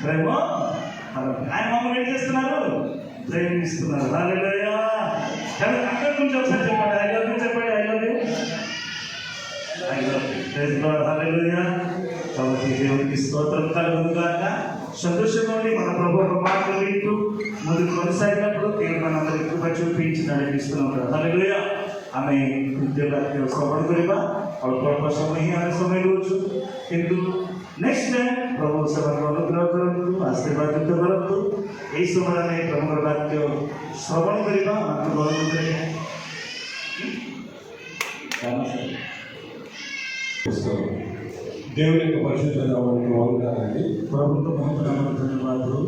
ప్రేమ ఆయన మమ్మల్ని ఏం చేస్తున్నారు? ప్రేమిస్తున్నారు. హల్లెలూయా. అక్కడి నుంచి ఒకసారి చెప్పండి, ఐ లవ్ యూ చెప్పండి, I love you, I love you. Praise Lord. Hallelujah. కాబట్టి దేవునికి స్తోత్రం కలుగును గాక. సంతోషంగా మన ప్రభు ఒక మాటలు వింటూ ముందుకు కొనసాగినప్పుడు దేవుడు మనందరికీ కృప చూపించి నడిపిస్తున్నాడు. హల్లెలూయా. ଆମେ କୃତ୍ୟ ଶ୍ରବଣ କରିବା ଅଳ୍ପ ଅଳ୍ପ ସମୟ ହିଁ ଆମେ ସମୟ ଦେଉଛୁ, କିନ୍ତୁ ନେକ୍ସଟ ଟାଇମ୍ ପ୍ରଭୁ ସେମାନଙ୍କୁ ଅନୁଗ୍ରହ କରନ୍ତୁ, ଆଶୀର୍ବାଦିତ କରନ୍ତୁ। ଏହି ସମୟରେ ଆମେ ପ୍ରଭୁଙ୍କର ବାକ୍ୟ ଶ୍ରବଣ କରିବା। దేవుని యొక్క పరిశుద్ధ నామమునకు వందనాలండి। ప్రభుత్వ మహోన్నతమైన ధన్యవాదాలు।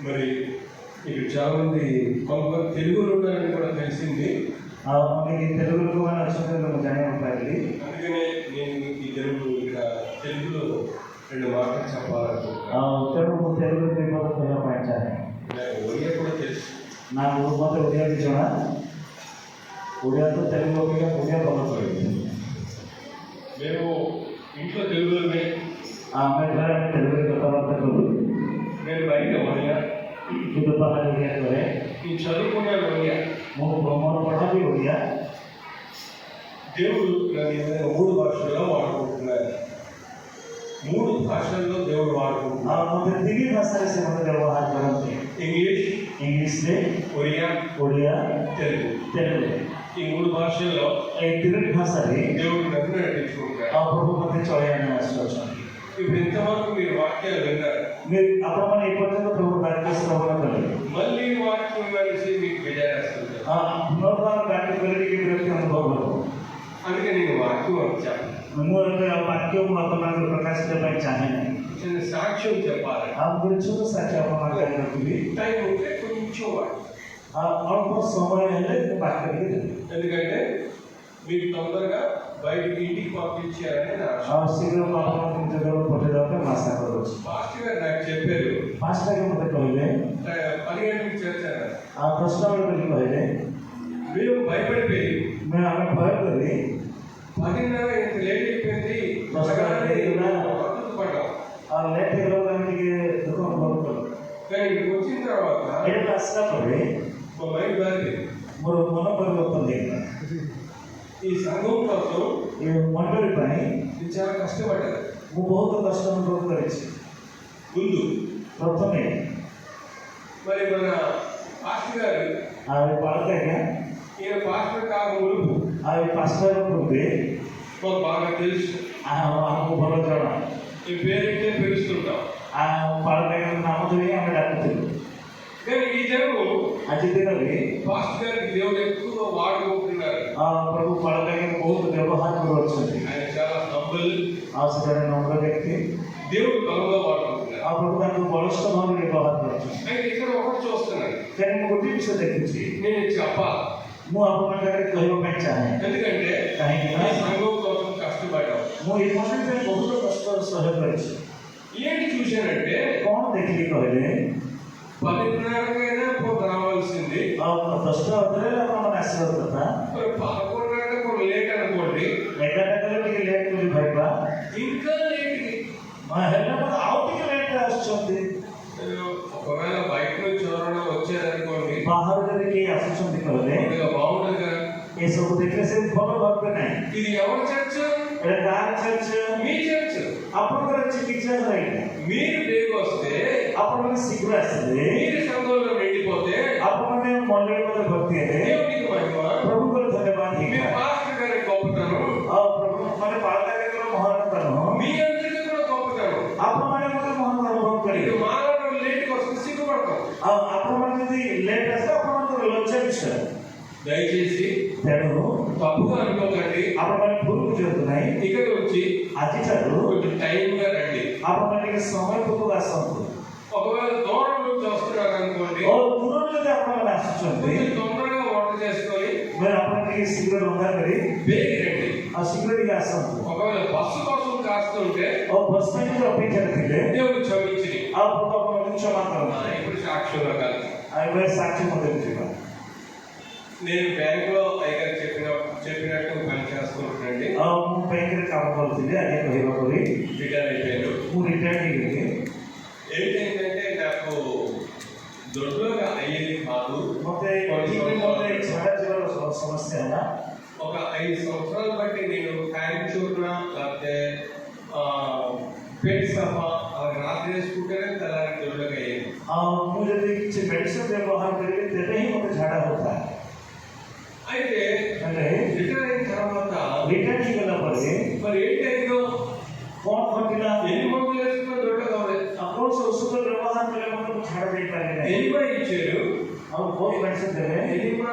మరి ఇక్కడ చాలా మంది కొంతమంది తెలుగులో ఉన్నారని కూడా తెలిసింది। మనకి తెలుగులో నచ్చుతుందో జాయిన్. అందుకనే నేను ఈ తెలుగులో రెండు మాటలు చెప్పాలనుకుంటున్నాను। ఒడియా కూడా తెలుసు నాకు, మତେ ଓଡ଼ିଆ ବି ଜଣା। ଓଡ଼ିଆ ତ ତେଲୁଗୁ ଅପେକ୍ଷା ଓଡ଼ିଆ ଭଲ କହିବି। మేము ఇంట్లో తెలుగులోనే ଆମେ ଘରେ ତେଲୁଗୁରେ କଥାବାର୍ତ୍ତା କରୁ। నేను బయట ఒడియా, କିନ୍ତୁ ବାହାରେ ଓଡ଼ିଆ କରେ। నేను చదువుకున్నాను ఒడియా, ମୋର ପଢ଼ା ବି ଓଡ଼ିଆ। దేవుడు నన్ను 3 భాషల్లో వాడుకుంటున్నారు। 3 భాషల్లో దేవుడు వాడుకుంటున్నారు। ମୋତେ 3 ଭାଷାରେ ସେ ମୋତେ ବ୍ୟବହାର କରନ୍ତି। ఇంగ్లీష్ରେ, ଓଡ଼ିଆ, తెలుగు। ఈ 3 భాషల్లో ఈ 3 భాషାରେ దేవుడు నన్ను నడిపించుకుంటారు। ప్రభు ମୋତେ ଚଳେଇ ଆଣି ଆସୁଅଛନ୍ତି। ఇప్పుడు ఇంతవరకు మీరు వాక్యాలు విన్నారు, ଆପଣମାନେ ଏପର୍ଯ୍ୟନ୍ତ ప్రభు ବାକ୍ୟ ଶ୍ରବଣ କଲେ। మళ్ళీ వాక్యం కలిసి మీకు విజయాస్తుంది। ପୁନର୍ବାର ବାକ୍ୟ କରି ଟିକେ ବିରକ୍ତି ଅନୁଭବ ହେବ। అందుకే నేను వాక్యం చెప్పాను। ମୁଁ ଏବେ ବାକ୍ୟ ମୁଁ ଆପଣମାନଙ୍କୁ ପ୍ରକାଶ କରିବା ପାଇଁ ଚାହେଁ ନାହିଁ। చిన్న సాక్ష్యం చెప్పాలి। ଛୋଟ ସାକ୍ଷ୍ୟ ଆପଣମାନଙ୍କ ରଖିବି। టైం ఉంటే కొంచెం ଅଳ୍ପ ସମୟ ହେଲେ ବାକ୍ୟ ଦେବି, ఎందుకంటే మీకు తొందరగా బయటికి ఇంటికి పంపించారని నా ఆశ। ଶୀଘ୍ର ଆପଣଙ୍କୁ ନିଜ ଘରକୁ ପଠାଇବା ପାଇଁ ମୁଁ ଆଶା କରୁଛି। పాస్టర్ గారు నాకు చెప్పారు, 5ଟାରେ ମୋତେ କହିଲେ, 10 గంటలకు చేర్చారు। 10ଟା ବେଳେ ବୋଲି କହିଲେ, మేము భయపడిపోయి ଆମେ ଭୟ କରି 10:30 ఇంత లేట్ అయిపోయింది పడ్డాం। లేట్ ହେଇଗଲା ଆମେ ଟିକେ ଦୁଃଖ ଅନୁଭବ କଲୁ। కానీ ఇక్కడికి వచ్చిన తర్వాత ଏଇଟା ଆସିଲା ପରେ ମୋ మైండ్ మారింది। ମୋର ମନ ପରିବର୍ତ୍ତନ ହେଇଗଲା। ఈ సంఘం కోసం ଏ ମଣ୍ଡଳୀ ପାଇଁ నేను చాలా కష్టపడ్డాను। ମୁଁ ବହୁତ କଷ୍ଟ ଅନୁଭବ କରିଛି। ముందు ପ୍ରଥମେ మరి మన పాస్టర్ గారు ପାଳକ ଆଜ୍ଞା, ఈయన పాస్టర్ కాక మునుపు ପାଷ୍ଟର ପୂର୍ବେ మాకు బాగా తెలుసు, ଆମକୁ ଭଲ ଜଣା। ఈ పేరైతే పిలుస్తుంటాం। ପାଳକ ଆଜ୍ଞାଙ୍କ ନାମ ଧରି ଆମେ ଡାକୁଥିଲୁ। కానీ ఈ జనం ଆଜି ଦିନରେ పాస్టర్ గారికి దేవుడు ఎక్కువ వాడుకుంటున్నారు। ପ୍ରଭୁ ପାଳକ ଆଜ୍ଞା ବହୁତ ବ୍ୟବହାର କରୁଅଛନ୍ତି। ఆయన చాలా హంబల్, ସେ ଜଣେ ନମ୍ର ବ୍ୟକ୍ତି। దేవుడు బలంగా వాడుకుంటున్నారు। ପ୍ରଭୁ ତାଙ୍କୁ ବଳିଷ୍ଠ ଭାବରେ ବ୍ୟବହାର କରୁଛନ୍ତି। అయితే ఇక్కడ ఒకటి చూస్తున్నాను, కానీ ମୁଁ ଗୋଟିଏ ବିଷୟ ଦେଖୁଛି, నేను చెప్పాలి। ମୁଁ ଆପଣଙ୍କ ଆଗରେ କହିବା ପାଇଁ ଚାହେଁ। ఎందుకంటే କାହିଁକି ନା సంఘం కోసం కష్టపడి କଷ୍ଟପଡିବ। ମୁଁ ଏ ପର୍ଯ୍ୟନ୍ତ ବହୁତ କଷ୍ଟ ସହ୍ୟ କରିଛି। ఏంటి చూశానంటే କଣ ଦେଖିଲି କହିଲେ 10:30కైనా ఇప్పుడు రావాల్సింది ଆଉ 10ଟା ଅଧରେ ଆପଣମାନେ ଆସିବା କଥା, మరి 11:30కు లేట్ అనుకోండి, 11ଟା କଲେ ଟିକେ ଲେଟ୍ କରି ଭାଇବା, ఇంకా లేట్. ହେଲେ ମଧ୍ୟ ଆଉ ଟିକେ ଲେଟ୍ରେ ଆସୁଛନ୍ତି। ఒకవేళ బయట నుంచి ఎవరైనా వచ్చారనుకోండి, ବାହାରୁ ଯଦି କେହି ଆସୁଛନ୍ତି କହିଲେ కొద్దిగా బాగుండదు కదా। ଏସବୁ ଦେଖିଲେ ସେ ଭଲ ଭାବିବେ ନାହିଁ। ఇది ఎవరి చర్చ్? ଏଇଟା ଗାଁ ଚର୍ଚ୍ଚ, మీ చర్చ్। ଆପଣଙ୍କର ଚିକିତ୍ସା ଏଇଟା। మీరు బేగ వస్తే, ଆପଣମାନେ ଶୀଘ୍ର ଆସିଲେ, మీరు సంఘంలో నిండిపోతే ଆପଣମାନେ ମଣ୍ଡଳୀ ମଧ୍ୟ ଭର୍ତ୍ତି ହେଲେ దేవునికి మహిమ। ପ୍ରଭୁଙ୍କର ଧନ୍ୟବାଦ మీ ହେଇଥାଏ। పాస్టర్ గారి గొప్పతనం, ଆଉ ପ୍ରଭୁ ମାନେ ପାଳକାରୀଙ୍କର ମହାନତା ନୁହଁ, మీ అందరికీ కూడా గొప్పతనం। ଆପଣମାନେ ମଧ୍ୟ ମହାନ ଅନୁଭବ ఇది କରିବେ। మానవుడు లేట్కి వస్తే సిగ్గుపడతాం। ଆଉ ଆପଣମାନେ ଯଦି ଲେଟ୍ ଆସିଲେ ଆପଣଙ୍କର ଲଜ୍ଜା ବିଷୟ। దయచేసి ତେଣୁ తప్పుగా అనుకోకండి, ଆପଣମାନେ ଭୁଲ ବୁଝନ୍ତୁ ନାହିଁ। ఇక్కడ వచ్చి ଆଜିଠାରୁ కొంచెం టైంగా రండి। ଆପଣମାନେ ଟିକେ ସମୟ ପୂର୍ବରୁ ଆସନ୍ତୁ। ఒకవేళ దూరం నుంచి వస్తున్నారు అనుకోండి, ଓ ଦୂରରୁ ଯଦି ଆପଣମାନେ ଆସୁଛନ୍ତି, కొంచెం తొందరగా వంట చేసుకొని ବୋଲେ ଆପଣ ଟିକେ ଶୀଘ୍ର ରନ୍ଧା କରି బేగి రండి। ଆଉ ଶୀଘ୍ର ଟିକେ ଆସନ୍ତୁ। ఒకవేళ బస్సు కోసం కాస్తుంటే ଆଉ ବସ୍ ପାଇଁ ଯଦି ଅପେକ୍ଷାରେ ଥିଲେ దేవుడు క్షమించి ଆଉ ପ୍ରଭୁ ଆପଣଙ୍କୁ କ୍ଷମା କରନ୍ତୁ। ఇప్పుడు సాక్షులు కాదు। ଆଉ ଏବେ ସାକ୍ଷୀ ମଧ୍ୟ ଯିବା। నేను బ్యాంకులో అయ్యగారు చెప్పినట్టు పని చేసుకుంటానండి। ଆଉ ମୁଁ ବ୍ୟାଙ୍କରେ କାମ କରୁଥିଲି, ଆଜ୍ଞା କହିବା ପରି రిటైర్ అయిపోయాను। ମୁଁ ରିଟାୟାର୍ଡ ହେଇଗଲି। ఏంటంటే నాకు దొడ్లోగా అయ్యేది కాదు। ମୋତେ ମୋତେ ଝାଡ଼ା ଯିବାର ସମସ୍ୟା ହେଲା। ఒక 5 సంవత్సరాలు బట్టి నేను ఫ్యాన్ చూర్ణ లేకపోతే పెట్ సఫా అవి రాత్రి వేసుకుంటేనే తెల్లారి దొడ్లోకి అయ్యేది। ଆଉ ମୁଁ ଯଦି କିଛି ମେଡିସିନ ବ୍ୟବହାର କରିବି ତେବେ ହିଁ ମୋତେ ଝାଡ଼ା ହେଉଥାଏ। అయితే ହେଲେ రిటైర్ అయిన తర్వాత ରିଟାୟାର୍ଡ ହେଇଗଲା ପରେ మరి ఏంటి అయిందో, କ'ଣ ଘଟିଲା? ఎన్ని మందులు వేసుకున్న దొడ్లో కావాలి, ଆଉ କୌଣସି ଔଷଧ ବ୍ୟବହାର କଲେ ମଧ୍ୟ ମୁଁ ଝାଡ଼ା ଦେଇପାରିବି ନାହିଁ। ఎనిమా ఇచ్చారు, ଆଉ ବହୁତ ମେଡିସିନ ଦେଲେ, ఎనిమా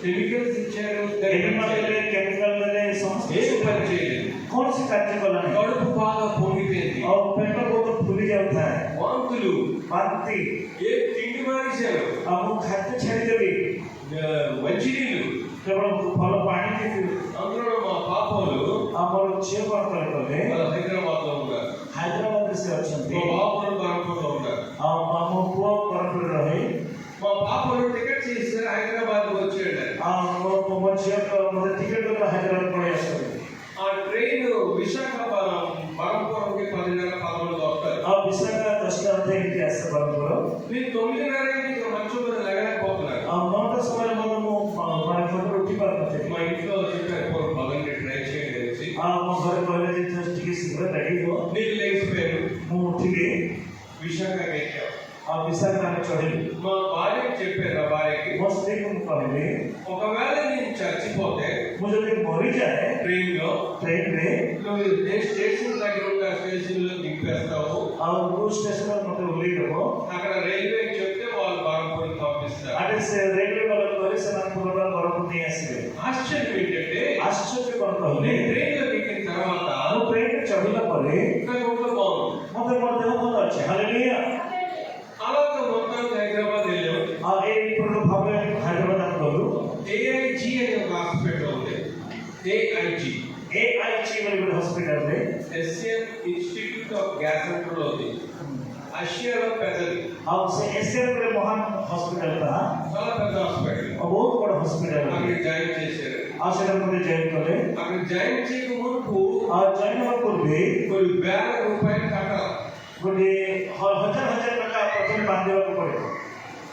కెమికల్స్ ఇచ్చారు, ଏନିମା ଦେଲେ, କେମିକାଲ ଦେଲେ, ସମସ୍ତେ ఏం పని చేయలేదు। କୌଣସି କାର୍ଯ୍ୟ କଲା ନାହିଁ। కడుపు బాగా పొంగిపోయింది, ଆଉ ପେଟ ବହୁତ ଫୁଲି ଯାଉଥାଏ, వాంతులు, ବାନ୍ତି, ఏ తిండి మానేశారు, ଆଉ ମୁଁ ଖାଦ୍ୟ ଛାଡ଼ିଦେବି, మంచినీళ్ళు। କେବଳ ଭଲ ପାଣି ପିଇବି। అందులో మా పాపలు ଆମର ଝିଅ କ'ଣ କଲେ, వాళ్ళ హైదరాబాద్ లో ఉన్నారు, ହାଇଦ୍ରାବାଦରେ ସେ ଅଛନ୍ତି, మా బాబులు కాన్పూర్లో ఉన్నారు। ଆଉ ମୋ ପୁଅ କୋରାପୁଟରେ ରହେ। మా పాపలు టికెట్ చేసి హైదరాబాద్ వచ్చాడు। ଆଉ ମୋ ଝିଅ ମୋତେ ଟିକେଟ୍ କରି ହାଇଦ୍ରାବାଦ ପଳେଇ ଆସନ୍ତି। ఆ ట్రైన్ విశాఖపట్నంకి 10:11 వస్తారు। ଆଉ ବିଶାଖା 10ଟା ଅଧେ ଏମିତି ଆସେ ବାରମ୍ବାର। నేను 9:30 ఇక్కడ మంచం మీద లగలేకపోతున్నాను। ଆଉ 9ଟା ସମୟରେ ମଧ୍ୟ ମୁଁ ମାନେ ଖଟରୁ ଉଠି ପାରୁନଥିଲି। మా ఇంట్లో చెప్పారు పదండి ట్రై చేయండి అనేసి। ଆଉ ମୋ ଘରେ କହିଲେ ଯେ ଟିକେ ଶୀଘ୍ର ରେଡି ହୁଅ। నేను లేచిపోయాను, ମୁଁ ଉଠିଲି, విశాఖ ఎక్కాను। ଆଉ ବିଶାଖା ଆମେ చଢ଼ିଲୁ। మా భార్యకి చెప్పాను, నా భార్యకి ମୋ ସ୍ତ୍ରୀକୁ ମୁଁ କହିଲି, ఒకవేళ నేను చచ్చిపోతే ମୁଁ ଯଦି ମରିଯାଏ ట్రైన్ లో ଟ୍ରେନରେ, నువ్వు స్టేషన్ దగ్గర ఉన్న స్టేషన్ లో దింపేస్తావు, ଆଉ କୋଉ ଷ୍ଟେସନରେ ମୋତେ ଓହ୍ଲେଇ ଦେବ, అక్కడ రైల్వే చెప్తే వాళ్ళు బాగుపడి పంపిస్తారు। ଆରେ ସେ ରେଲୱେ ବାଲା କହିଲେ ସେମାନେ ପୁନର୍ବାର ବରପୁର ନେଇ ଆସିବେ। ఆశ్చర్యం ఏంటంటే ଆଶ୍ଚର୍ଯ୍ୟ କ'ଣ କହିଲେ, నేను ట్రైన్ లో ఎక్కిన తర్వాత ମୁଁ ଟ୍ରେନରେ ଚଢ଼ିଲା ପରେ నాకు ఒంట్లో బాగుంది। ମୋତେ ମୋର ଦେହ ଭଲ ଅଛି। ହାଲେଲୁୟା। అలాగే మొత్తానికి హైదరాబాద్ వెళ్ళాము। ଆଉ ଏଇପଟ ଭାବରେ ହାଇଦ୍ରାବାଦ ଆମେ ଗଲୁ। ఏఐజీ అనే ఒక హాస్పిటల్ ఉంది, ఏఐజీ AIG ବୋଲି ଗୋଟେ ହସ୍ପିଟାଲରେ, ఎస్ఎన్ ఇన్స్టిట్యూట్ ఆఫ్ గ్యాస్ట్రాంట్రాలజీ, ఆసియాలో పెద్దది, ଆଉ ସେ ଏସିଆର ଗୋଟେ ମହାନ ହସ୍ପିଟାଲଟା, చాలా పెద్ద హాస్పిటల్। ବହୁତ ବଡ଼ ହସ୍ପିଟାଲ। అక్కడ జాయిన్ చేశారు। ଆଉ ସେଟା ମୋତେ ଜଏନ୍ କଲେ। అక్కడ జాయిన్ చేయక మునుపు ଆଉ ଜଏନ୍ ହେବା ପୂର୍ବେ కొన్ని వేల రూపాయలు కట్టాలి। ଗୋଟେ ହଜାର ହଜାର ଟଙ୍କା ପ୍ରଥମେ ବାନ୍ଧିବାକୁ ପଡ଼ିବ।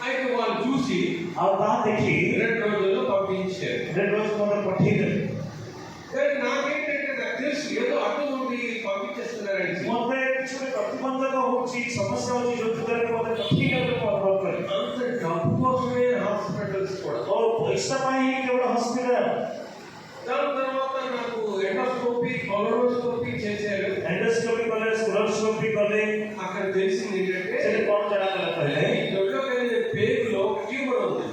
అయితే వాళ్ళు చూసి ଆଉ ତାହା ଦେଖି 2 రోజుల్లో పంపించారు। ରେଡ୍ ରୋଜ୍ ମୋତେ ପଠେଇଦେଲେ। కానీ నాకేంటంటే నాకు తెలుసు ఏదో అటువంటి పంపించేస్తున్నారని। ମୋତେ କିଛି ଗୋଟେ ପ୍ରତିବନ୍ଧକ ହେଉଛି, ସମସ୍ୟା ହେଉଛି, ଯୋଉଥିରେ ମୋତେ ଠିକ୍ ଭାବରେ ମୁଁ ଅନୁଭବ କରେ। అంత డబ్బు కోసమే హాస్పిటల్స్ కూడా। ଓ ପଇସା ପାଇଁ ହିଁ କେବଳ ହସ୍ପିଟାଲ। దాని తర్వాత నాకు ఎండోస్కోపీ, కొలనోస్కోపీ చేశారు। ଏଣ୍ଡୋସ୍କୋପି କଲେ, ସ୍କୋଲୋସ୍କୋପି କଲେ। అక్కడ తెలిసింది ఏంటంటే ସେଠି କ'ଣ ଜଣାଗଲା କହିଲେ, దొడ్లోకెళ్ళిన పేగులో ట్యూమర్ ఉంది।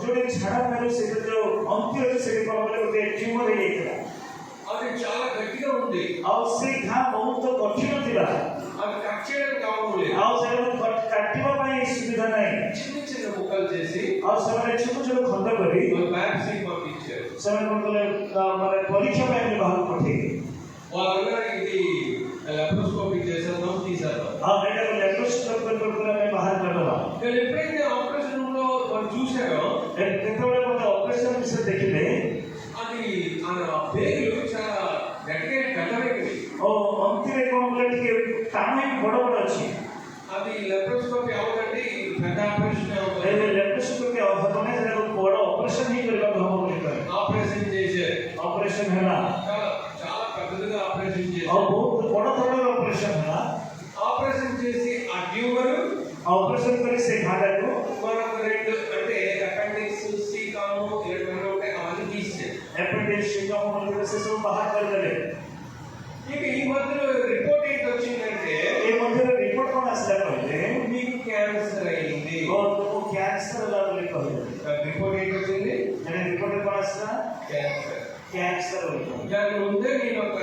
ଯୋଉଠି ଝାଡ଼ା ଫେରୁ ସେଠି ଯୋଉ ଅନ୍ତି ଅଛି ସେଠି କ'ଣ କଲେ ଗୋଟେ ଟ୍ୟୁମର ହେଇଯାଇଥିଲା। అది చాలా గట్టిగా ఉంది, ଆଉ ସେ ଘା ବହୁତ କଠିନ ଥିଲା। అది కట్ చేయడానికి కావడం లేదు। ଆଉ ସେଟାକୁ କାଟିବା ପାଇଁ ସୁବିଧା ନାହିଁ। చిన్న చిన్న ముక్కలు చేసి ଆଉ ସେମାନେ ଛୋଟ ଛୋଟ ଖଣ୍ଡ କରି బ్యాప్సీ పంపించారు। ସେମାନେ କ'ଣ କଲେ, ମାନେ ପରୀକ୍ଷା ପାଇଁ ବାହାରକୁ ପଠେଇଲେ। వాళ్ళ ఇది లెప్రోస్కోపీ చేసేద్దాం తీసేద్దాం. लेप्रोस्कोपी करके मैं बाहर कर रहा हूं। కానీ ఎప్పుడైతే ఆపరేషన్ రూమ్ లో వాళ్ళు చూశారో ଯେତେବେଳେ ମୋତେ ଅପରେସନ ବିଷୟ ଦେଖିଲେ అది ఆ పేగులు చాలా గట్టిగా కట్టలేదు. ଓ ଅଣ୍ଟିରେ କଣ କଲେ ଟିକେ ଟାଣ ହେଇକି ବଡ ବଡ ଅଛି। అది లెప్రోస్కోపీ అవ్వదండి, పెద్ద ఆపరేషన్ ଏ लेप्रोस्कोपी ହବନି, ସେଟା ବଡ ଅପରେସନ ହିଁ କରିବାକୁ ହବ ବୋଲି କହିଲେ। ఆపరేషన్ చేశారు. ଅପରେସନ ହେଲା చాలా పెద్దగా ఆపరేషన్ ଆଉ చేశారు. ବହୁତ ବଡ ଧରଣର ଅପରେସନ ହେଲା। ఆపరేషన్ చేసి ఆ ట్యూమర్ ଅପରେସନ କରି ସେ ଘାଟାକୁ మరొక రెండు అంటే అపెండిక్స్, సీకాము ఇలాంటివి ఉంటాయి, అవన్నీ తీసేశారు. appendix शिकम वगैरह से सब बाहर कर देले। ఇక ఈ మధ్యలో రిపోర్ట్ ఏంటి వచ్చిందంటే ఏ మధ్యలో రిపోర్ట్ కూడా ଆସିଲା କହିଲେ మీకు క్యాన్సర్ అయింది. तुमको कैंसर ହେଲା ବୋଲି କହିଲେ। రిపోర్ట్ ఏంటి వచ్చింది? ମାନେ ରିପୋର୍ଟ କ'ଣ ଆସିଲା? క్యాన్సర్. କ୍ୟାନ୍ସର ବୋଲି କହିଲେ। దాని ముందే నేను ఒక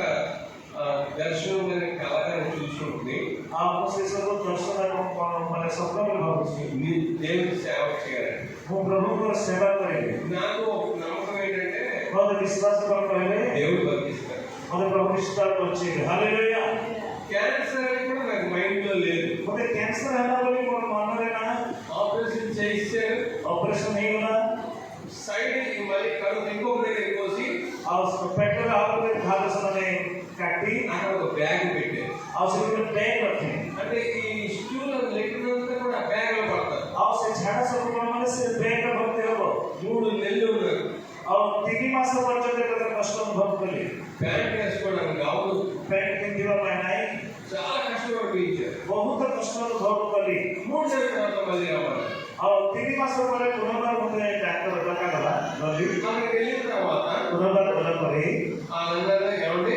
దర్శనం కలగానే చూసుకుంటుంది. आपको से सब दर्शन ମାନେ ସ୍ୱପ୍ନ ବୋଲି ଭାବୁଛି మీరు దేవుని సేవ చేయాలి. ମୁଁ ପ୍ରଭୁଙ୍କର ସେବା କରିବି। నాకు ఒక నమ్మకం ఏంటంటే ମୋତେ ବିଶ୍ୱାସ କର କହିଲେ దేవుడు బతికిస్తాడు. ମୋତେ ପ୍ରଭୁ ବିଶ୍ୱାସ କରୁଛି। ହାଲେଲୁୟା। క్యాన్సర్ అని కూడా నాకు మైండ్ లో లేదు. ମୋତେ କ୍ୟାନ୍ସର ହେଲା ବୋଲି ମୋର ମନରେ ନା। ఆపరేషన్ చేశారు. ଅପରେସନ ହେଇଗଲା సైడ్ మళ్ళీ కడుపు ఇంకొక దగ్గర కోసి ଆଉ ପେଟର ଆଉ ଗୋଟେ ଭାଗ ସେମାନେ କାଟି అక్కడ ఒక బ్యాగ్ పెట్టారు. ଆଉ ସେଠି ଗୋଟେ ବ୍ୟାଗ୍ ରଖିଲେ। అంటే ఈ స్టూల్ లెక్కినంతా కూడా బ్యాగ్ లో పడతారు. ଆଉ ସେ ଝାଡ଼ା ସବୁ କ'ଣ ମାନେ ସେ ବ୍ୟାଗ୍ରେ ଭର୍ତ୍ତି ହବ। 3 నెలలు ఉన్నారు. ଆଉ 3 ମାସ ପର୍ଯ୍ୟନ୍ତ କେତେ କଷ୍ଟ ଅନୁଭବ କଲି। ప్యాంట్ వేసుకోవడానికి అవును, ପ୍ୟାଣ୍ଟ ପିନ୍ଧିବା ପାଇଁ ନାହିଁ, చాలా కష్టం అనిపించారు. ବହୁତ କଷ୍ଟ ଅନୁଭବ କଲି। 3 నెలల తర్వాత మళ్ళీ రావాలి. ଆଉ 3 ମାସ ପରେ ପୁନର୍ବାର ମୋତେ ଡାକ୍ତର ଡକାଗଲା। ଗଲି అక్కడికి వెళ్ళిన తర్వాత ପୁନର୍ବାର ଗଲା ପରେ అందరూ ఏమండి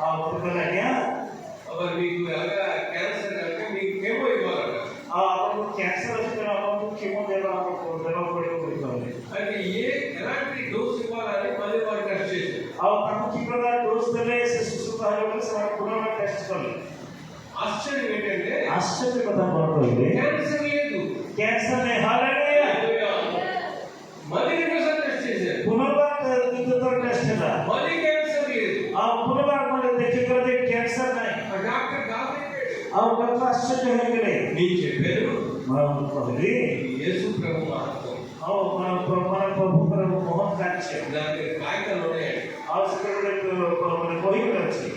ଆଉ ମୋତେ କହିଲେ ଆଜ୍ଞା మరి మీకు ఎలాగా క్యాన్సర్ అంటే మీకు కేమో ఇవ్వాలంట. ଆଉ ଆପଣଙ୍କୁ କ୍ୟାନ୍ସର ଅଛି ତେଣୁ ଆପଣଙ୍କୁ କ୍ଷୀମୋ ଦେବାକୁ ପଡ଼ିବ ବୋଲି କହିଲେ। అంటే ఎలాంటి డోస్ ఇవ్వాలని మళ్ళీ వాళ్ళు టెస్ట్ చేశారు. ଆଉ ତାଙ୍କୁ କି ପ୍ରକାର ଡୋଜ୍ ଦେଲେ ସେ ସୁସ୍ଥ ହେବ ବୋଲି ସେମାନେ ପୁନର୍ବାର ଟେଷ୍ଟ କଲେ। ఆశ్చర్యం ఏంటంటే ଆଶ୍ଚର୍ଯ୍ୟ କଥା କ'ଣ କହିଲେ? క్యాన్సర్ లేదు. କ୍ୟାନ୍ସର ନାହିଁ। ହାଲେଲୁୟା। మళ్ళీ రెండోసారి టెస్ట్ చేశారు. ପୁନର୍ବାର ଦ୍ୱିତୀୟ ଥର ଟେଷ୍ଟ ହେଲା మళ్ళీ క్యాన్సర్ లేదు. ଆଉ ପୁନର୍ବାର ମୋତେ ଦେଖିଲେ ଯେ କ୍ୟାନ୍ସର ନାହିଁ। ఆ డాక్టర్ గాబరైపోయాడు. ଆଉ ଡକ୍ଟର ଆଶ୍ଚର୍ଯ୍ୟ ହେଇଗଲେ। నేను చెప్పాను ମୁଁ କହିଲି యేసు ప్రభు మహత్వం. ଆଉ మన ପ୍ରଭୁଙ୍କର ମହତ୍ କାର୍ଯ୍ୟ దాని కాగితాలు ఉన్నాయండి. ଆଉ ସେଥିରେ ଗୋଟେ ମାନେ ବହି ଗୋଟେ ଅଛି।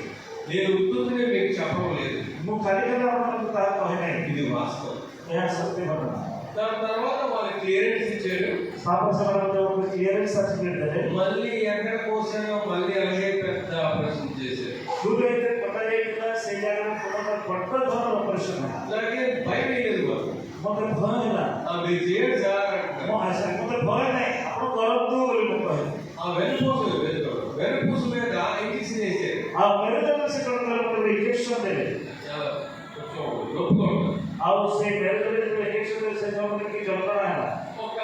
నేను ఉత్తునే మీకు చెప్పడం లేదు, ମୁଁ ଖାଲି ଖାଲି ଆପଣଙ୍କୁ ତାହା କହେ ନାହିଁ, ఇది వాస్తవం. ଏହା ସତ୍ୟ ଘଟଣା। దాని తర్వాత వాళ్ళు క్లియరెన్స్ ఇచ్చారు. ତାପରେ ସେମାନେ ଗୋଟେ କ୍ଲିୟରେନ୍ସ ସାର୍ଟିଫିକେଟ୍ ଦେଲେ। మళ్ళీ ఎక్కడ కోసానో మళ్ళీ అలాగే పెద్ద ఆపరేషన్ చేశారు. ଯୋଉଠି କଟା ଯାଇଥିଲା ସେଇ ଜାଗାରେ ପୁନର୍ବାର ବଡ଼ ଧରଣର ଅପରେସନ ହେଲା। అలాగే భయం లేదు మాకు. ମୋତେ ଭୟ ହେଲା। మీరు చేయండి సార్ ମୋ అంటారు. ଆଶା ମୋତେ ଭୟ ନାହିଁ, ଆପଣ କରନ୍ତୁ ବୋଲି ମୁଁ କହିଲି। ఆ వెనుపూసు మీద ఇంజక్షన్ వేసారు. ଆଉ ମେରୁଦଣ୍ଡ ସେ କ'ଣ କଲେ ମୋତେ ଗୋଟେ ଇଞ୍ଜେକ୍ସନ ଦେଲେ। చాలా కొంచెం నొప్పిగా ఉంటుంది. ଆଉ ସେ ମେରୁଦଣ୍ଡ ଇଞ୍ଜେକ୍ସନ ଦେଲେ ସେ ସମୟରେ କି ଯନ୍ତ୍ରଣା ହେଲା। ఒక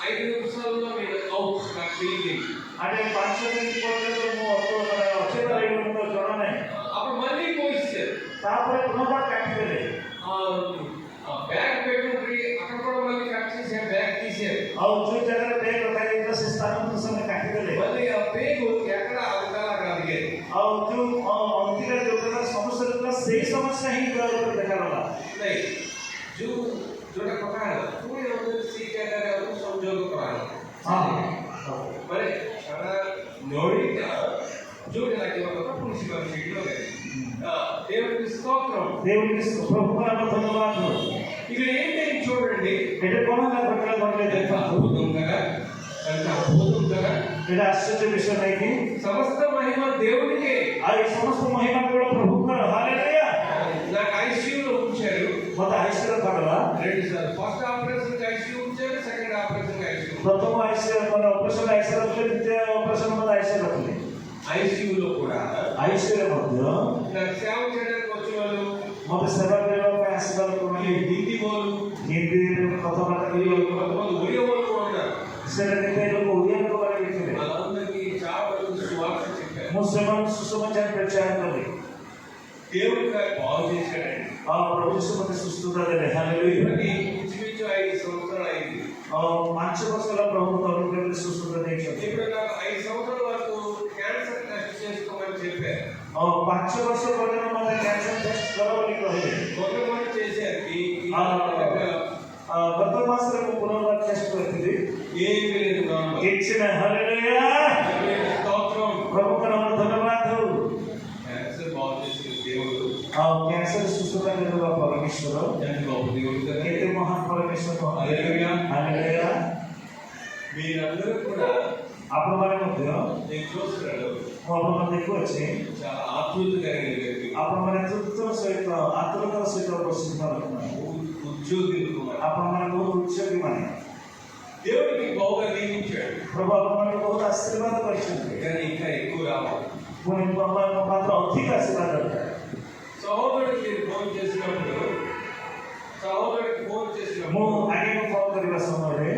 5 నిమిషాల్లో మీరు అవుట్ నాకు తెలియదు. అంటే 5 ମିନିଟ୍ ପର୍ଯ୍ୟନ୍ତ ମୁଁ ଅଚେତ ରହିଗଲି, ମୋର ଜଣା ନାହିଁ। అప్పుడు మళ్ళీ పోయిస్తారు. ତାପରେ ପୁନର୍ବାର କାଟିଦେଲେ। ఆ బ్యాగ్ పెట్టుకుని అక్కడ కూడా మళ్ళీ కట్ చేసి బ్యాగ్ తీసారు. ଆଉ ଯୋଉ ଜାଗାରେ ବ୍ୟାଗ୍ ରଖାଯାଇଥିଲା ସେ ସ୍ଥାନକୁ ସେମାନେ କାଟିଦେଲେ। మళ్ళీ ఆ పేగు ఎక్కడ అక్కడ అడిగేది. ଆଉ ଯୋଉ ଅନ୍ତିରେ ଯୋଉ ପ୍ରକାର ସମସ୍ୟା ଥିଲା ସେଇ ସମସ୍ୟା ହିଁ ଦେଖାଗଲା। ଯୋଉଟା କଥା ହେଲା ପୁଣି ଆମର ସେଇ ଜାଗାରେ ଆମକୁ ସଂଯୋଗ କରାହେଲା। ମାନେ ସାରା ନଡ଼ିଟା ଯୋଉଟା ଲାଗିବା କଥା ପୁଣି ଶିବାର ସେଇଠି ଲଗାଇଲେ। దేవునికి స్తోత్రం. దేవునికి ప్రభువుకు ధన్యవాదాలు। ఇక్కడ ఏంటి చూడండి, এটা কোন না ঘটনা ঘটলে ఎంత అద్భుతం కదా, ఎంత అద్భుతం కదా. এটা আশ্চর্য বিষয় নাই কি? సమస్త మహిమ దేవునికే. ఆ ఈ సమస్త మహిమ కూడా ప్రభువుకు। హల్లెలూయా। నాకు ఐసీయూలో ఉంచారు. మత ఐసీయూలో కాడలా 2 సార్లు. ఫస్ట్ ఆపరేషన్ ఐసీయూ ఉంచారు, సెకండ్ ఆపరేషన్ ఐసీయూ. ప్రథమ ఐసీయూ మన ఆపరేషన్ ఐసీయూ రଖିଲେ, ଦ୍ୱିତୀୟ ఆపరేషన్ మన ఐసీయూ రଖିଲେ। ఐసీయూలో కూడా ఐసీయూలో ମଧ୍ୟ నాకు సేవ చేయడానికి వచ్చిన వాళ్ళు, ମୋତେ ସେବା କରିବା ପାଇଁ ଆସିବା ଲୋକମାନେ, హిందీ వాళ్ళు, ହିନ୍ଦୀ କଥାବାର୍ତ୍ତା କରିବା ଲୋକ, కొంతమంది ఒడియా వాళ్ళు కూడా ఉన్నారు. ସେଟା କେତେ ଲୋକ ଓଡ଼ିଆ ଲୋକମାନେ ଲେଖିଥିଲେ। వాళ్ళందరికీ చాలా మంది సువార్త చెప్పారు. ମୁଁ ସେମାନଙ୍କୁ ସୁସମାଚାର ପ୍ରଚାର କଲି। దేవుడు బాగు చేశాడండి. ఆ ప్రభు ଯୀଶୁ ମୋତେ ସୁସ୍ଥତା ଦେଲେ। ହାଲେଲୁୟା। ఇప్పటికి ఇంచుమించు 5 సంవత్సరాలు అయింది. 5 ବର୍ଷ ହେଲା ପ୍ରଭୁ ଅନୁଗ୍ରହରେ ସୁସ୍ଥତା ଦେଇଛନ୍ତି। ఇప్పుడు నాకు 5 సంవత్సరాల వరకు క్యాన్సర్ టెస్ట్ చేసుకోమని చెప్పారు. और 5 वर्ष पहले मैंने कैंसर टेस्ट करा बोली कहे కొంతమంది చేశారు गत मास रे को पुनर्वार टेस्ट करथिली ఏమీ లేదు నాన్న किछन हालेलुया స్తోత్రం प्रभु का नाम धन्यवाद हो క్యాన్సర్ బాగు చేసిన దేవుడు कैंसर सुसुरा करवा परमेश्वर ఎంత గొప్ప దేవుడు కదా केते महान परमेश्वर हो हालेलुया हालेलुया మీరందరూ కూడా आपण माने मध्य నేను చూస్తున్నాడు आपण मन देखो अछि చాలా ఆతృత కలిగిన వ్యక్తి आपण माने तुत्तर सहित आत्मता सहित प्रसिद्ध रखना ఉద్యోగులు आपण माने बहुत उच्च माने దేవుడికి బహుగా నియమించాడు प्रभु आपण माने बहुत आशीर्वाद करछन्ते కానీ ఇంకా ఎక్కువ రావాలి पुणे बाबा मात्र अधिक आशीर्वाद दरकार సహోదరుడికి ఫోన్ చేసినప్పుడు मु आगे को फोन करबा समय रे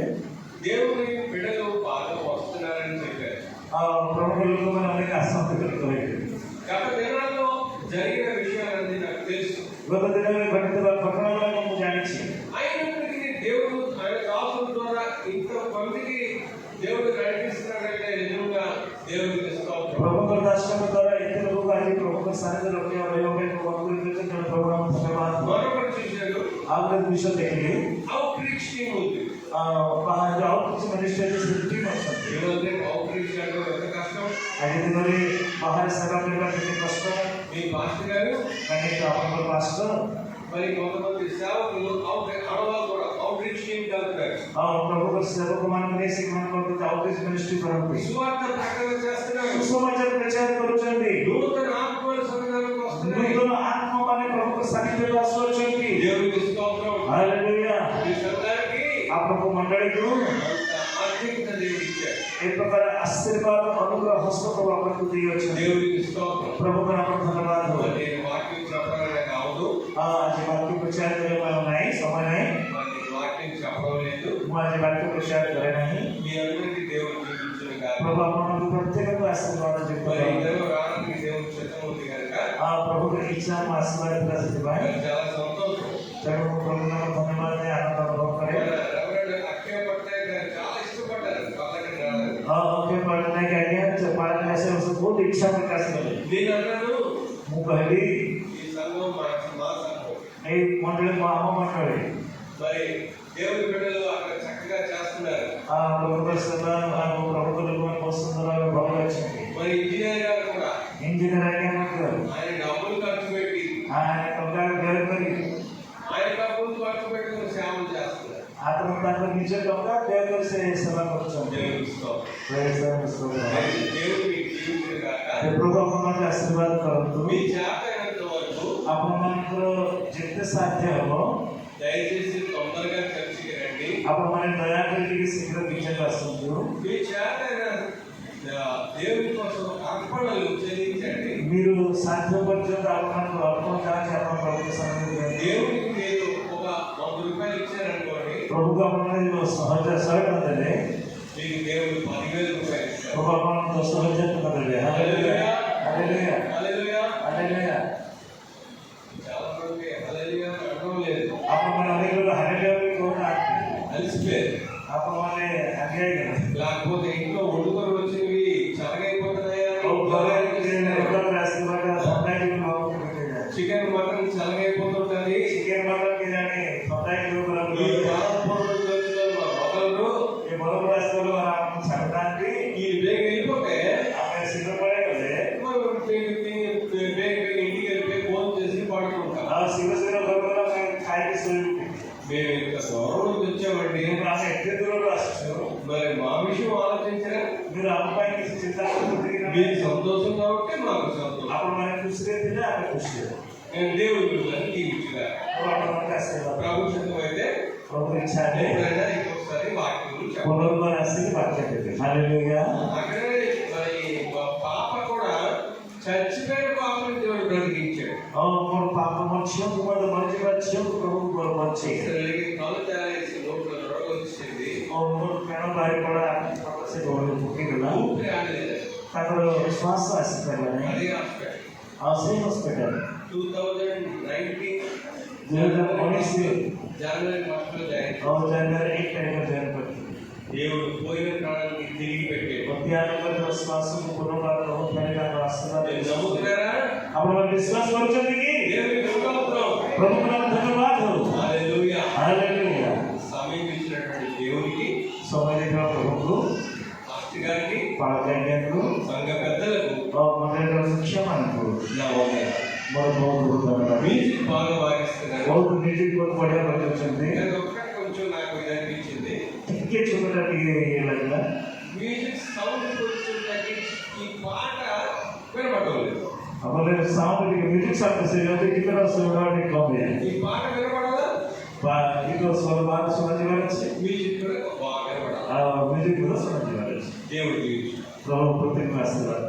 దేవుని బిడ్డలు బాగా వస్తున్నారని చెప్పారు प्रभु लोग मन अनेक आशा कहे గత దినాల్లో జరిగిన విషయాలన్నీ నాకు తెలుసు गत दिन में घटित घटनाలను मु जानिछि అయినప్పటికీ దేవుడు ఆయన దాసుల ద్వారా ఇంత మందికి దేవుడు నడిపిస్తున్నాడంటే నిజంగా దేవుడికి స్తోత్రం प्रभु का दर्शन द्वारा इतने लोग आए प्रभु का सानिध्य रखे और योग में प्रभु के प्रोग्राम धन्यवाद మరొకటి చూశాడు आपने विषय देखिए అవుట్ రీచ్ టీమ్ ఉంది बाहर जाओ कुछ मिनिस्ट्री टीम है ఈరోజు అవుట్ రీచ్ అంటే ఎంత కష్టం आगे दिन में बाहर सेवा करना कितने कष्ट है మీ పాస్టర్ గారు मैंने तो आपको पास्टर మరి కొంతమంది సేవకులు ఆడవాళ్ళు కూడా అవుట్ రీచ్ టీమ్ వెళ్తున్నారు प्रभु का सेवक मान ने सिखमान करते आउटरीच मिनिस्ट्री करते సువార్త ప్రకటన చేస్తున్నారు सुसमाचार प्रचार करूचंती నూతన ఆత్మల సంఘాలకు వస్తున్నాయి नूतन आत्मा माने प्रभु का सानिध्य आश्रयचंती దేవునికి స్తోత్రం हालेलुया ఈ సంఘానికి आपको मंडली को ఆర్థిక దేవుడు ఇచ్చాడు एक प्रकार आशीर्वाद अनुग्रह हस्त प्रभु आपको दियो छ దేవునికి స్తోత్రం प्रभु का नाम धन्यवाद हो నేను వాక్యం చెప్పాలని కావదు आज वाक्य प्रचार करे वाला नहीं समय नहीं మరి వాక్యం చెప్పడం లేదు मैं आज वाक्य प्रचार करे नहीं మీ అందరికీ దేవుడు చూపించిన కాదు प्रभु आपको प्रत्येक को आशीर्वाद మరి देता ఇద్దరు రావడానికి దేవుడు చిత్తం ఉంది కనుక प्रभु की इच्छा में आशीर्वाद प्रदान करते మరి हैं చాలా సంతోషం चलो प्रभु का नाम धन्यवाद है आनंद अनुभव करें రెవరెండ్ అక్షయ పట్నాయక్ గారు చాలా ఇష్టపడ్డారు వాళ్ళకి రాలేదు ओके पढ़ने के लिए पढ़ने से उसको बहुत इच्छा प्रकाश करे నేను అన్నాను मु कहली ఈ సంఘం మా సంఘం ए मंडली मामा मंडली మరి దేవుని బిడ్డలు అక్కడ చక్కగా చేస్తున్నారు प्रभु का सेवा प्रभु को लोगों को सुंदर और भव्य अच्छे మరి ఇంజనీర్ గారు కూడా इंजीनियर आगे मतलब ఆయన డబ్బులు ఖర్చు పెట్టి आने टोका घर करी ఆయన డబ్బులు ఖర్చు పెట్టుకుని సేవలు చేస్తున్నారు आत्म ताकत नीचे टोका घर कर से सेवा करछन దేవునికి స్తోత్రం. प्रेज द మరి దేవుడు మీకు దీవెనలు గాక. प्रभु आपन आशीर्वाद करंतु మీ చేతనంత వరకు आपन मन जितने साध्य हो దయచేసి తొందరగా చర్చికి రండి. आपन मन दया करके शीघ्र पीछे आसंतु మీ చేతన దేవుని కోసం అర్పణలు చెల్లించండి. మీరు సాధ్య పర్యంత आपन अर्पण कराके आपन प्रभु के सामने देंगे దేవునికి మీరు ఒక 100 రూపాయలు ఇచ్చారనుకోండి, प्रभु का अपने जो सहज सहज दे మీకు దేవుడు 10,000 రూపాయలు ఇస్తారు. प्रभु अपन 200,000 दे हालेलुया हालेलुया హల్లెలూయా. हालेलुया చాలా మంది హల్లెలూయా అనడం లేదు. आपन मन अनेक लोग हालेलुया भी कहना అలసిపోయారు. आपन माने आगे गए లేకపోతే ఇంట్లో వండుకొని వచ్చినవి చల్లగైపోతున్నాయా? और घरे के उधर रास्ते में सप्लाई के लोग बैठे చికెన్ మటన్ చల్లగైపోతుంటది. चिकन मटन के जाने सप्लाई के लोग ఈ పాలపూర్వం రోజుల్లో మా ఒకరు ये बड़ो रास्ते लोग आराम छड़तांगी ఈ బేగ వెళ్ళిపోతే आपने सीधे पड़े गए బేగ ఇంటికి వెళ్ళిపోయి ఫోన్ చేసి పడుకుంటాం. और सीधे सीधे घर में खाए के सोई మేము ఇంత దూరం నుంచి వచ్చామండి. నేను ఆమె ఎక్కడ దూరం రాస్తారు మరి మా విషయం ఆలోచించరా? మీరు అమ్మాయి కిసి చింతా మీరు సంతోషంగా ఉంటే మాకు సంతోషం. అప్పుడు మనం ఖుషిగా తినే ఆమె ఖుషి నేను దేవుడి బిడ్డలని దీవించుగా. అప్పుడు మనం ఆశీర్వాదం ప్రభు చిత్తం అయితే ప్రభు ఇచ్చాడే ఎప్పుడైనా ఇంకొకసారి వాక్యం చెప్పండి. పునర్వార ఆశీర్వాదం వాక్యం హల్లెలూయా అక్కడే మరి మా పాప కూడా చచ్చిపోయిన పాపని దేవుడు బ్రతికించాడు. और पापा मच्छियों को मत मर्जी बच्चियों को प्रभु को बच्चे ఇతరులకి కళ్ళు తయారేసి నోట్లో రోగం వచ్చింది. और वो पेड़ों बारी पड़ा से गोल फुकी गला ఊపిరి ఆడలేదు. ताकर श्वास आशीर्वाद नहीं అదే హాస్పిటల్ आसे हॉस्पिटल 2019 2019 జనవరి మాసంలో జాయిన్. और जनवरी 1 तारीख को जन्म पड़ी దేవుడు పోయిన ప్రాణానికి తిరిగి పెట్టాడు. और त्याग कर श्वास को पुनर्वार हो मैंने का आशीर्वाद మీరు నమ్ముతున్నారా? అప్పుడు మన విశ్వాస పరిచయకి దేవునికి స్తోత్రం. ప్రభువుకు ధన్యవాదాలు. హల్లెలూయా. హల్లెలూయా. సమయం ఇచ్చినటువంటి దేవునికి, సమయంగా ప్రభువుకు, పాస్టర్ గారికి, పాలకులకు, సంఘ పెద్దలకు, మండలి శిక్షణకు నా వందనాలు. మ్యూజిక్ బాగా వాయిస్తున్నారు. बहुत म्यूजिक बहुत बढ़िया बजाते हैं నేను ఒక్కటి కొంచెం నాకు ఇది అనిపించింది. इनके छोटा ये लगता మ్యూజిక్ సౌండ్ కొంచెం తగ్గించి ఈ పాట వినపడలేదు. हमारे साउंड के म्यूजिक साउंड से होते कितना सुनाने कम है ఈ పాట వినపడదా? इनको स्वर बात सुनाने वाले से మ్యూజిక్ కూడా బాగా వినపడాలి. म्यूजिक को सुनाने वाले से దేవుడి प्रभु प्रतिमा आशीर्वाद